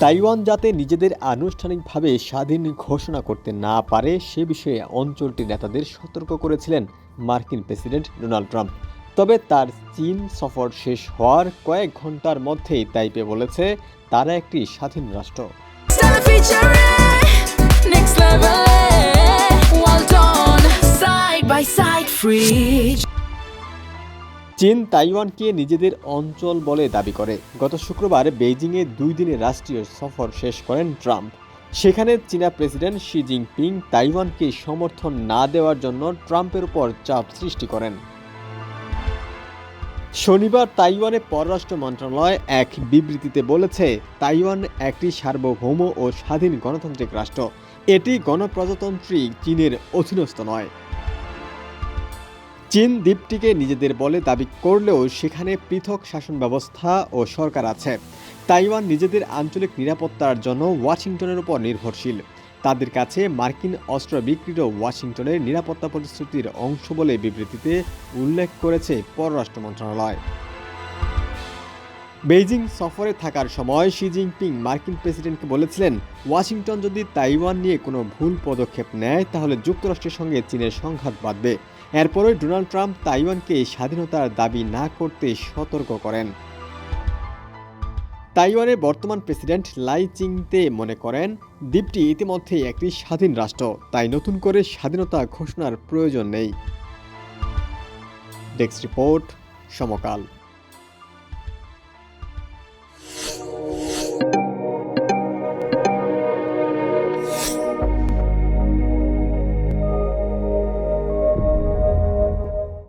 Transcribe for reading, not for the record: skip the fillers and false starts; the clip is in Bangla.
তাইওয়ান যাতে নিজেদের আনুষ্ঠানিকভাবে স্বাধীন ঘোষণা করতে না পারে সে বিষয়ে অঞ্চলটির নেতাদের সতর্ক করেছিলেন মার্কিন প্রেসিডেন্ট ডোনাল্ড ট্রাম্প। তবে তার চীন সফর শেষ হওয়ার কয়েক ঘন্টার মধ্যেই তাইপে বলেছে তারা একটি স্বাধীন রাষ্ট্র। চীন তাইওয়ানকে নিজেদের অঞ্চল বলে দাবি করে। গত শুক্রবার বেইজিংয়ে 2 দিনের রাষ্ট্রীয় সফর শেষ করেন ট্রাম্প। সেখানে চীনা প্রেসিডেন্ট শি জিনপিং তাইওয়ানকে সমর্থন না দেওয়ার জন্য ট্রাম্পের উপর চাপ সৃষ্টি করেন। শনিবার তাইওয়ানের পররাষ্ট্র মন্ত্রণালয় এক বিবৃতিতে বলেছে, তাইওয়ান একটি সার্বভৌম ও স্বাধীন গণতান্ত্রিক রাষ্ট্র। এটি গণপ্রজাতন্ত্রী চীনের অধীনস্থ নয়। চীন দ্বীপটিকে নিজেদের বলে দাবি করলেও সেখানে পৃথক শাসন ব্যবস্থা ও সরকার আছে। তাইওয়ান নিজেদের আঞ্চলিক নিরাপত্তার জন্য ওয়াশিংটনের উপর নির্ভরশীল। তাদের কাছে মার্কিন অস্ত্র বিক্রিও ওয়াশিংটনের নিরাপত্তা প্রতিশ্রুতির অংশ বলে বিবৃতিতে উল্লেখ করেছে পররাষ্ট্র মন্ত্রণালয়। বেইজিং সফরে থাকার সময় শি জিনপিং মার্কিন প্রেসিডেন্টকে বলেছিলেন, ওয়াশিংটন যদি তাইওয়ান নিয়ে কোনো ভুল পদক্ষেপ নেয় তাহলে যুক্তরাষ্ট্রের সঙ্গে চীনের সংঘাত বাঁধবে। এরপরই ডোনাল্ড ট্রাম্প তাইওয়ানকে স্বাধীনতার দাবি না করতে সতর্ক করেন। তাইওয়ানের বর্তমান প্রেসিডেন্ট লাই চিংতে মনে করেন, দ্বীপটি ইতিমধ্যেই একটি স্বাধীন রাষ্ট্র, তাই নতুন করে স্বাধীনতা ঘোষণার প্রয়োজন নেই। ডেস্ক রিপোর্ট, সমকাল।